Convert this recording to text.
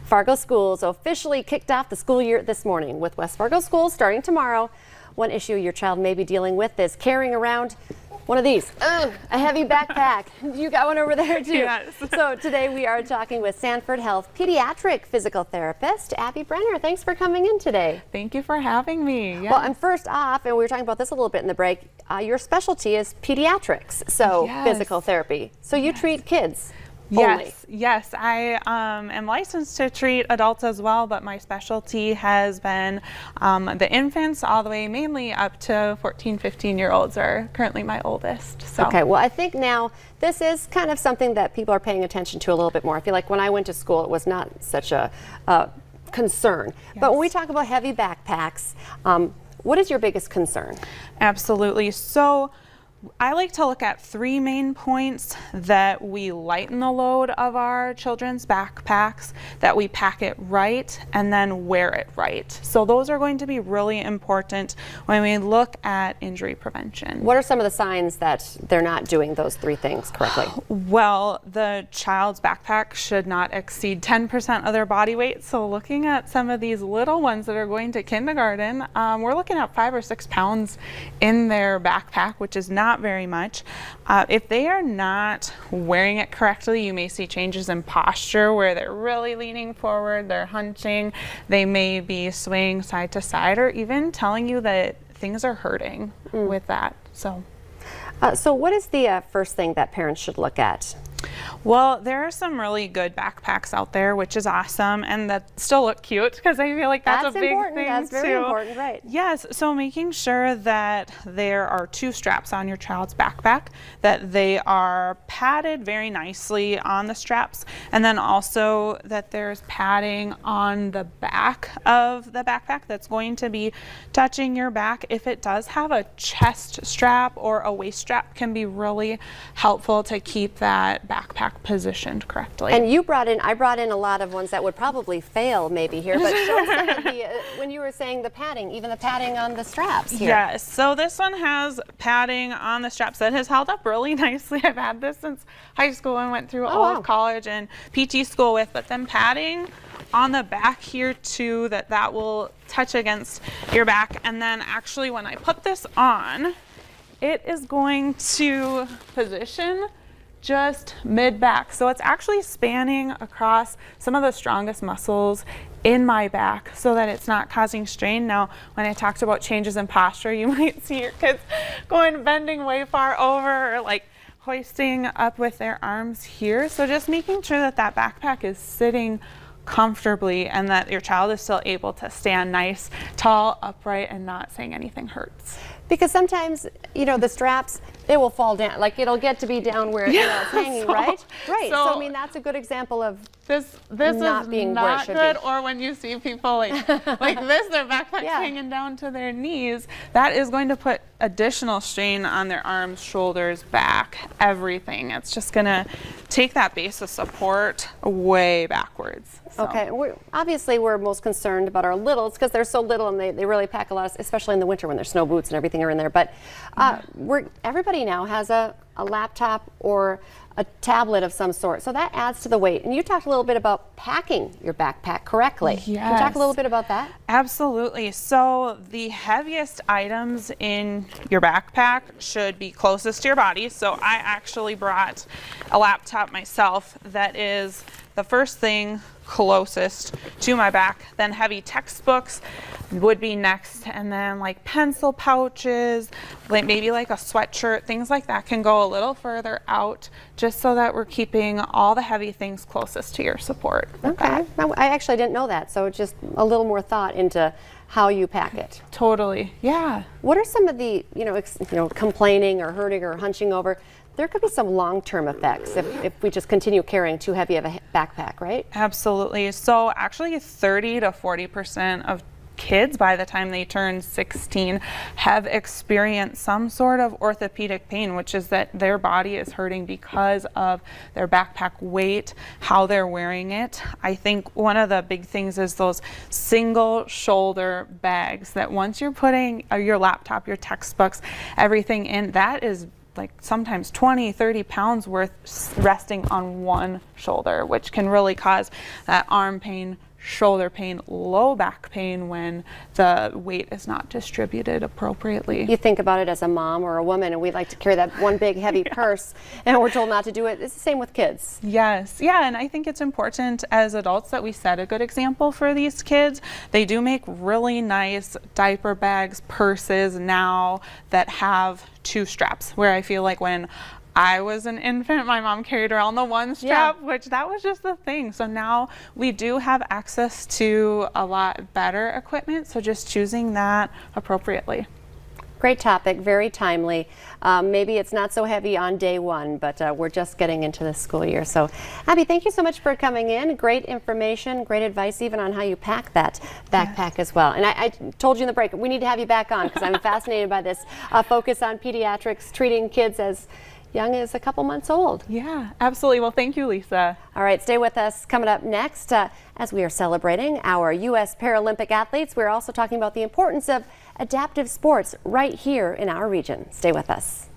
Fargo schools officially kicked off the school year this morning. With West Fargo schools starting tomorrow, one issue your child may be dealing with is carrying around one of these, a heavy backpack. You got one over there too. Yes. So today we are talking with Sanford Health pediatric physical therapist, Abby Brenner. Thanks for coming in today. Thank you for having me. Yes. Well, and first off, and we were talking about this a little bit in the break, your specialty is pediatrics, so Yes. physical therapy. So you treat kids only. Yes, I am licensed to treat adults as well, but my specialty has been the infants all the way mainly up to 14, 15-year-olds are currently my oldest. So. Okay, well, I think now this is kind of something that people are paying attention to a little bit more. I feel like when I went to school, it was not such a concern. Yes. But when we talk about heavy backpacks, what is your biggest concern? Absolutely. So I like to look at three main points: that we lighten the load of our children's backpacks, that we pack it right, and then wear it right. So those are going to be really important when we look at injury prevention. What are some of the signs that they're not doing those three things correctly? Well, the child's backpack should not exceed 10% of their body weight. So looking at some of these little ones that are going to kindergarten, we're looking at 5 or 6 pounds in their backpack, which is not very much. If they are not wearing it correctly, you may see changes in posture where they're really leaning forward, they're hunching, they may be swaying side to side, or even telling you that things are hurting with that. So what is the first thing that parents should look at? Well, there are some really good backpacks out there, which is awesome, and that still look cute, because I feel like that's a big important. thing That's very too. important, right? Yes, so making sure that there are 2 straps on your child's backpack, that they are padded very nicely on the straps, and then also that there's padding on the back of the backpack that's going to be touching your back. If it does have a chest strap or a waist strap, can be really helpful to keep that backpack positioned correctly. And I brought in a lot of ones that would probably fail maybe here, but show us some of the, when you were saying the padding, even the padding on the straps here. Yes, so this one has padding on the straps that has held up really nicely. I've had this since high school and went through all of college and PT school with, but then padding on the back here too, that will touch against your back. And then actually when I put this on, it is going to position just mid-back. So it's actually spanning across some of the strongest muscles in my back so that it's not causing strain. Now, when I talked about changes in posture, you might see your kids bending way far over, or like hoisting up with their arms here. So just making sure that that backpack is sitting comfortably and that your child is still able to stand nice, tall, upright, and not saying anything hurts. Because sometimes, the straps, they will fall down. Like it'll get to be down where it's hanging, right? Right. So I mean, that's a good example of this not is being not where it should good. be. Or when you see people like this, their backpacks hanging down to their knees, that is going to put additional strain on their arms, shoulders, back, everything. It's just going to take that base of support way backwards. So. Okay, obviously we're most concerned about our littles because they're so little and they really pack a lot, especially in the winter when their snow boots and everything are in there. But everybody now has a laptop or a tablet of some sort, so that adds to the weight. And you talked a little bit about packing your backpack correctly. Yes. Can you talk a little bit about that? Absolutely. So the heaviest items in your backpack should be closest to your body. So I actually brought a laptop myself that is the first thing closest to my back. Then heavy textbooks would be next, and then like pencil pouches, like maybe like a sweatshirt, things like that can go a little further out, just so that we're keeping all the heavy things closest to your support. Okay. Now, I actually didn't know that, so just a little more thought into how you pack it. Totally. Yeah. What are some of the complaining or hurting or hunching over? There could be some long-term effects if we just continue carrying too heavy of a backpack, right? Absolutely. So actually 30 to 40% of kids by the time they turn 16 have experienced some sort of orthopedic pain, which is that their body is hurting because of their backpack weight, how they're wearing it. I think one of the big things is those single shoulder bags that once you're putting your laptop, your textbooks, everything in, that is like sometimes 20, 30 pounds worth resting on one shoulder, which can really cause that arm pain, shoulder pain, low back pain when the weight is not distributed appropriately. You think about it as a mom or a woman, and we like to carry that one big heavy purse, and we're told not to do it. It's the same with kids. Yes, yeah, and I think it's important as adults that we set a good example for these kids. They do make really nice diaper bags, purses now that have 2 straps, where I feel like when I was an infant, my mom carried around the one strap, which that was just the thing. So now we do have access to a lot better equipment, so just choosing that appropriately. Great topic, very timely. Maybe it's not so heavy on day one, but we're just getting into the school year. So Abby, thank you so much for coming in. Great information, great advice even on how you pack that backpack as well. And I told you in the break, we need to have you back on because I'm fascinated by this focus on pediatrics, treating kids as young as a couple months old. Yeah, absolutely. Well, thank you, Lisa. All right, stay with us. Coming up next, as we are celebrating our U.S. Paralympic athletes, we're also talking about the importance of adaptive sports right here in our region. Stay with us.